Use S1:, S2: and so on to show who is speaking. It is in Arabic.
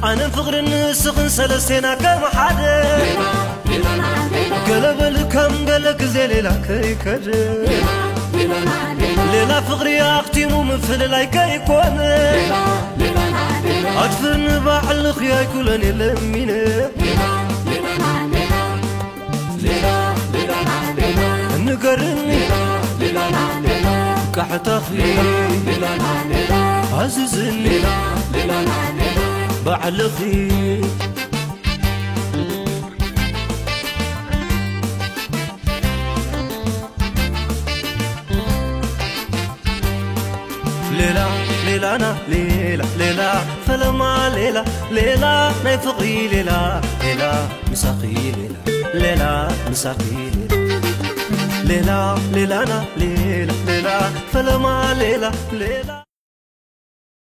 S1: أنا فقر النسخ سلسينا كم حدا قلب كم قلك زي ليلة كيكد ليلة فقري أختم مثل لايك يكون أدفن بعلق يا كلني لمينه نقرني كحتخلي عززني بعلقي ليلة ليلة أنا ليلة ليلة فلما ليلة ليلة نيفقي ليلة ليلة مساقي ليلة ليلة مساقي ليلة ليلة ليلة أنا ليلة ليلة فلما ليلة ليلة